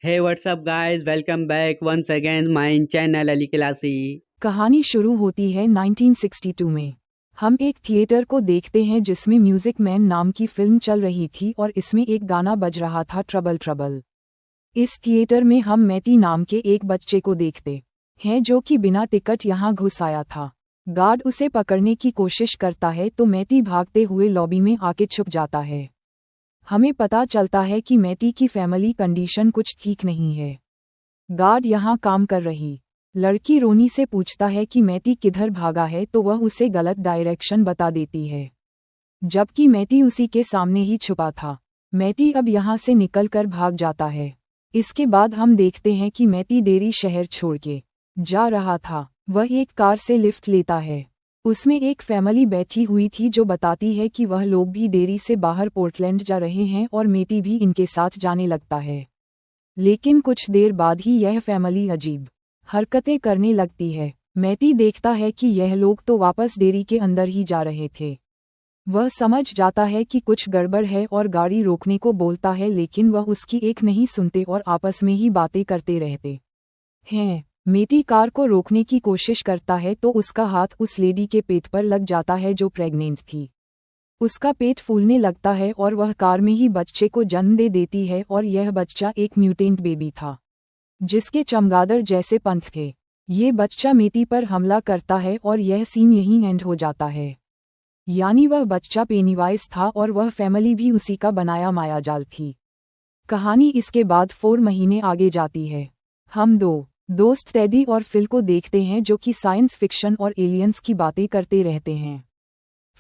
Hey, what's up, guys? Welcome back once again my channel Ali classy. कहानी शुरू होती है 1962 में। हम एक थिएटर को देखते हैं जिसमें म्यूजिक मैन नाम की फिल्म चल रही थी और इसमें एक गाना बज रहा था, ट्रबल ट्रबल। इस थिएटर में हम मैटी नाम के एक बच्चे को देखते हैं जो कि बिना टिकट यहाँ घुस आया था। गार्ड उसे पकड़ने की कोशिश करता है तो मैटी भागते हुए लॉबी में आके छुप जाता है। हमें पता चलता है कि मैटी की फैमिली कंडीशन कुछ ठीक नहीं है। गार्ड यहाँ काम कर रही लड़की रोनी से पूछता है कि मैटी किधर भागा है तो वह उसे गलत डायरेक्शन बता देती है, जबकि मैटी उसी के सामने ही छुपा था। मैटी अब यहाँ से निकलकर भाग जाता है। इसके बाद हम देखते हैं कि मैटी डेरी शहर छोड़ के जा रहा था। वह एक कार से लिफ्ट लेता है। उसमें एक फैमिली बैठी हुई थी जो बताती है कि वह लोग भी डेरी से बाहर पोर्टलैंड जा रहे हैं और मैटी भी इनके साथ जाने लगता है। लेकिन कुछ देर बाद ही यह फैमिली अजीब हरकतें करने लगती है। मैटी देखता है कि यह लोग तो वापस डेरी के अंदर ही जा रहे थे। वह समझ जाता है कि कुछ गड़बड़ है और गाड़ी रोकने को बोलता है, लेकिन वह उसकी एक नहीं सुनते और आपस में ही बातें करते रहते हैं। मैटी कार को रोकने की कोशिश करता है तो उसका हाथ उस लेडी के पेट पर लग जाता है जो प्रेग्नेंट थी। उसका पेट फूलने लगता है और वह कार में ही बच्चे को जन्म दे देती है और यह बच्चा एक म्यूटेंट बेबी था जिसके चमगादड़ जैसे पंख थे। ये बच्चा मैटी पर हमला करता है और यह सीन यहीं एंड हो जाता है। यानी वह बच्चा पेनीवाइज था और वह फैमिली भी उसी का बनाया मायाजाल थी। कहानी इसके बाद 4 महीने आगे जाती है। हम दो दोस्त टेडी और फिल को देखते हैं जो कि साइंस फिक्शन और एलियंस की बातें करते रहते हैं।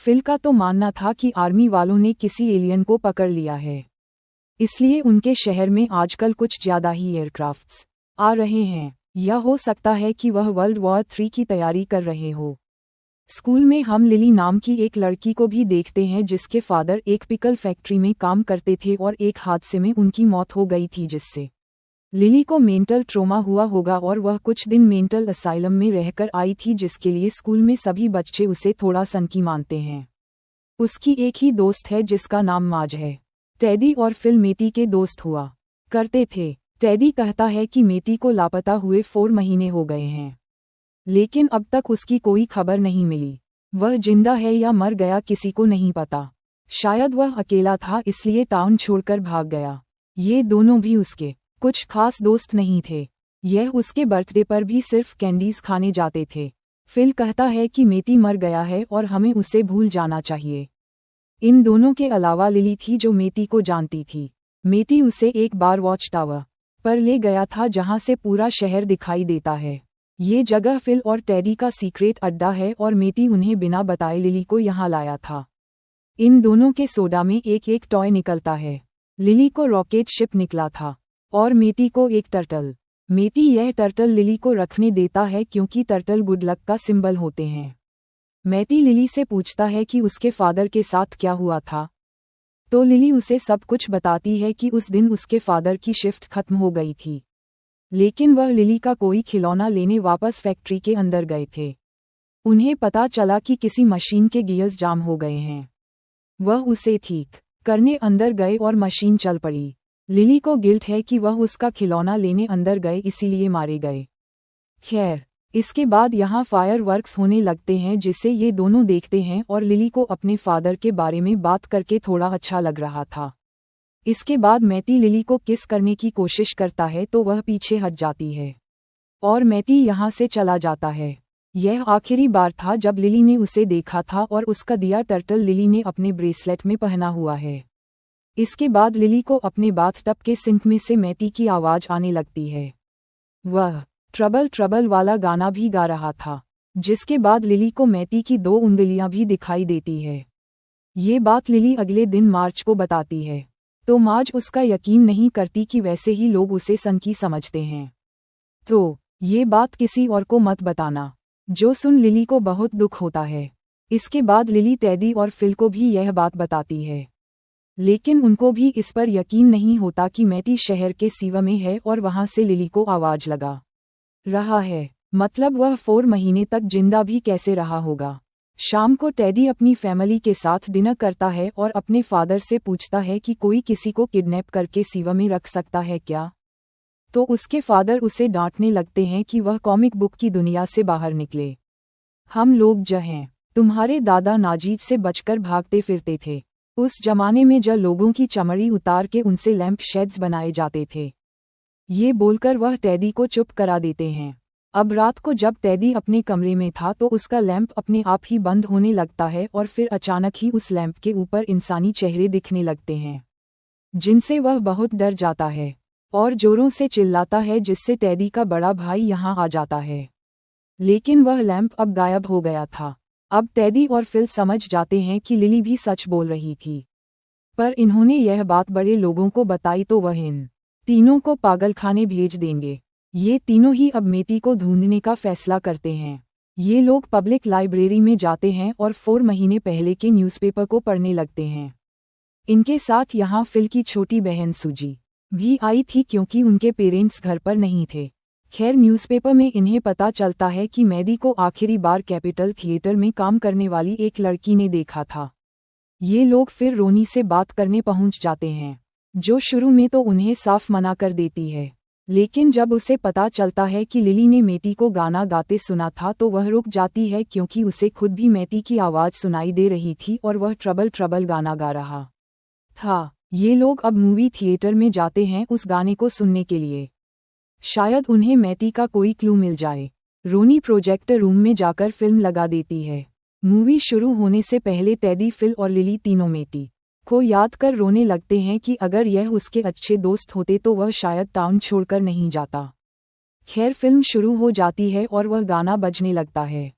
फिल का तो मानना था कि आर्मी वालों ने किसी एलियन को पकड़ लिया है, इसलिए उनके शहर में आजकल कुछ ज्यादा ही एयरक्राफ्ट्स आ रहे हैं। यह हो सकता है कि वह वर्ल्ड वॉर 3 की तैयारी कर रहे हो। स्कूल में हम लिली नाम की एक लड़की को भी देखते हैं जिसके फादर एक पिकल फैक्ट्री में काम करते थे और एक हादसे में उनकी मौत हो गई थी, जिससे लिली को मेंटल ट्रोमा हुआ होगा और वह कुछ दिन मेंटल असाइलम में रहकर आई थी, जिसके लिए स्कूल में सभी बच्चे उसे थोड़ा सनकी मानते हैं। उसकी एक ही दोस्त है जिसका नाम माज है। टेडी और फिल मैटी के दोस्त हुआ करते थे। टेडी कहता है कि मैटी को लापता हुए 4 महीने हो गए हैं, लेकिन अब तक उसकी कोई खबर नहीं मिली। वह जिंदा है या मर गया किसी को नहीं पता। शायद वह अकेला था इसलिए टाउन छोड़कर भाग गया। ये दोनों भी उसके कुछ खास दोस्त नहीं थे। यह उसके बर्थडे पर भी सिर्फ कैंडीज खाने जाते थे। फिल कहता है कि मैटी मर गया है और हमें उसे भूल जाना चाहिए। इन दोनों के अलावा लिली थी जो मैटी को जानती थी। मैटी उसे एक बार वॉच टावर पर ले गया था जहां से पूरा शहर दिखाई देता है। ये जगह फिल और टेडी का सीक्रेट अड्डा है और मैटी उन्हें बिना बताए लिली को यहाँ लाया था। इन दोनों के सोडा में एक एक टॉय निकलता है। लिली को रॉकेट शिप निकला था और मैटी को एक टर्टल। मैटी यह टर्टल लिली को रखने देता है क्योंकि टर्टल गुड लक का सिंबल होते हैं। मैटी लिली से पूछता है कि उसके फादर के साथ क्या हुआ था, तो लिली उसे सब कुछ बताती है कि उस दिन उसके फादर की शिफ्ट खत्म हो गई थी, लेकिन वह लिली का कोई खिलौना लेने वापस फैक्ट्री के अंदर गए थे। उन्हें पता चला कि किसी मशीन के गियर्स जाम हो गए हैं। वह उसे ठीक करने अंदर गए और मशीन चल पड़ी। लिली को गिल्ट है कि वह उसका खिलौना लेने अंदर गए इसीलिए मारे गए। खैर, इसके बाद यहाँ फायरवर्क्स होने लगते हैं जिसे ये दोनों देखते हैं और लिली को अपने फादर के बारे में बात करके थोड़ा अच्छा लग रहा था। इसके बाद मैटी लिली को किस करने की कोशिश करता है तो वह पीछे हट जाती है और मैटी यहाँ से चला जाता है। यह आखिरी बार था जब लिली ने उसे देखा था और उसका दिया टर्टल लिली ने अपने ब्रेसलेट में पहना हुआ है। इसके बाद लिली को अपने बाथटब के सिंक में से मैटी की आवाज आने लगती है। वह ट्रबल ट्रबल वाला गाना भी गा रहा था, जिसके बाद लिली को मैटी की 2 उंगलियां भी दिखाई देती है। ये बात लिली अगले दिन मार्च को बताती है, तो मार्च उसका यकीन नहीं करती कि वैसे ही लोग उसे सनकी समझते हैं। तो ये बात किसी और को मत बताना, जो सुन लिली को बहुत दुख होता है। इसके बाद लिली टेडी और फिल को भी यह बात बताती है, लेकिन उनको भी इस पर यकीन नहीं होता कि मैटी शहर के सीवा में है और वहां से लिली को आवाज लगा रहा है। मतलब वह 4 महीने तक जिंदा भी कैसे रहा होगा। शाम को टेडी अपनी फैमिली के साथ डिनर करता है और अपने फादर से पूछता है कि कोई किसी को किडनैप करके सीवा में रख सकता है क्या। तो उसके फादर उसे डांटने लगते हैं कि वह कॉमिक बुक की दुनिया से बाहर निकले। हम लोग जो हैं, तुम्हारे दादा नाजीद से बचकर भागते फिरते थे। उस जमाने में जो लोगों की चमड़ी उतार के उनसे लैंप शेड्स बनाए जाते थे। ये बोलकर वह टेडी को चुप करा देते हैं। अब रात को जब टेडी अपने कमरे में था तो उसका लैंप अपने आप ही बंद होने लगता है और फिर अचानक ही उस लैंप के ऊपर इंसानी चेहरे दिखने लगते हैं, जिनसे वह बहुत डर जाता है और जोरों से चिल्लाता है, जिससे टेडी का बड़ा भाई यहाँ आ जाता है। लेकिन वह लैंप अब गायब हो गया था। अब टेडी और फिल समझ जाते हैं कि लिली भी सच बोल रही थी, पर इन्होंने यह बात बड़े लोगों को बताई तो वह इन तीनों को पागलखाने भेज देंगे। ये तीनों ही अब मेटी को ढूंढने का फैसला करते हैं। ये लोग पब्लिक लाइब्रेरी में जाते हैं और 4 महीने पहले के न्यूज़पेपर को पढ़ने लगते हैं। इनके साथ यहाँ फिल की छोटी बहन सूजी भी आई थी, क्योंकि उनके पेरेंट्स घर पर नहीं थे। खैर, न्यूज़पेपर में इन्हें पता चलता है कि मैडी को आखिरी बार कैपिटल थिएटर में काम करने वाली एक लड़की ने देखा था। ये लोग फिर रोनी से बात करने पहुंच जाते हैं, जो शुरू में तो उन्हें साफ मना कर देती है। लेकिन जब उसे पता चलता है कि लिली ने मेटी को गाना गाते सुना था तो वह रुक जाती है, क्योंकि उसे खुद भी मेटी की आवाज़ सुनाई दे रही थी और वह ट्रबल ट्रबल गाना गा रहा था। ये लोग अब मूवी थिएटर में जाते हैं उस गाने को सुनने के लिए। शायद उन्हें मेटी का कोई क्लू मिल जाए। रोनी प्रोजेक्टर रूम में जाकर फिल्म लगा देती है। मूवी शुरू होने से पहले टेडी, फिल और लिली तीनों मेटी को याद कर रोने लगते हैं कि अगर यह उसके अच्छे दोस्त होते तो वह शायद टाउन छोड़कर नहीं जाता। खैर, फिल्म शुरू हो जाती है और वह गाना बजने लगता है।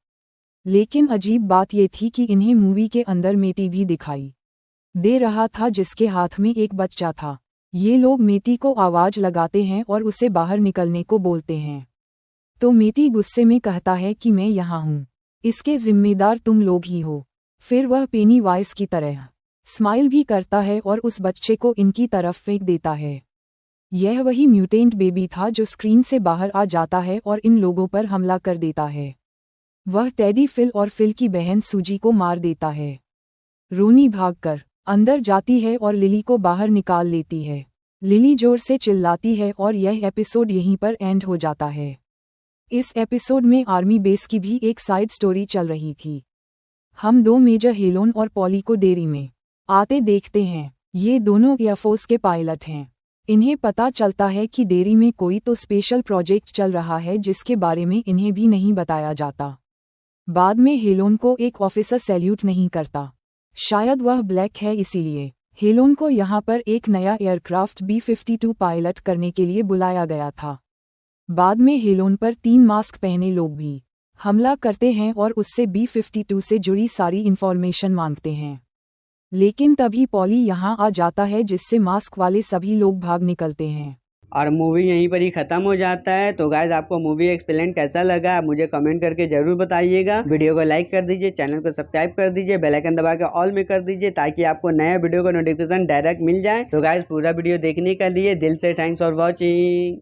लेकिन अजीब बात यह थी कि इन्हें मूवी के अंदर मेटी भी दिखाई दे रहा था, जिसके हाथ में एक बच्चा था। ये लोग मेटी को आवाज़ लगाते हैं और उसे बाहर निकलने को बोलते हैं, तो मेटी गुस्से में कहता है कि मैं यहाँ हूँ, इसके जिम्मेदार तुम लोग ही हो। फिर वह पेनी वाइस की तरह स्माइल भी करता है और उस बच्चे को इनकी तरफ फेंक देता है। यह वही म्यूटेंट बेबी था जो स्क्रीन से बाहर आ जाता है और इन लोगों पर हमला कर देता है। वह टेडी, फिल और फिल की बहन सूजी को मार देता है। रोनी भागकर अंदर जाती है और लिली को बाहर निकाल लेती है। लिली जोर से चिल्लाती है और यह एपिसोड यहीं पर एंड हो जाता है। इस एपिसोड में आर्मी बेस की भी एक साइड स्टोरी चल रही थी। हम 2 मेजर हेलोन और पॉली को डेयरी में आते देखते हैं। ये दोनों एयरफोर्स के पायलट हैं। इन्हें पता चलता है कि डेयरी में कोई तो स्पेशल प्रोजेक्ट चल रहा है, जिसके बारे में इन्हें भी नहीं बताया जाता। बाद में हेलोन को एक ऑफिसर सैल्यूट नहीं करता। शायद वह ब्लैक है, इसीलिए हेलोन को यहाँ पर एक नया एयरक्राफ्ट B-52 पायलट करने के लिए बुलाया गया था। बाद में हेलोन पर 3 मास्क पहने लोग भी हमला करते हैं और उससे B-52 से जुड़ी सारी इन्फॉर्मेशन मांगते हैं। लेकिन तभी पॉली यहाँ आ जाता है, जिससे मास्क वाले सभी लोग भाग निकलते हैं और मूवी यहीं पर ही खत्म हो जाता है। तो गाइस, आपको मूवी एक्सप्लेन कैसा लगा आप मुझे कमेंट करके जरूर बताइएगा। वीडियो को लाइक कर दीजिए, चैनल को सब्सक्राइब कर दीजिए, बेल आइकन दबा के ऑल में कर दीजिए, ताकि आपको नया वीडियो का नोटिफिकेशन डायरेक्ट मिल जाए। तो गाइस, पूरा वीडियो देखने के लिए दिल से थैंक्स फॉर वॉचिंग।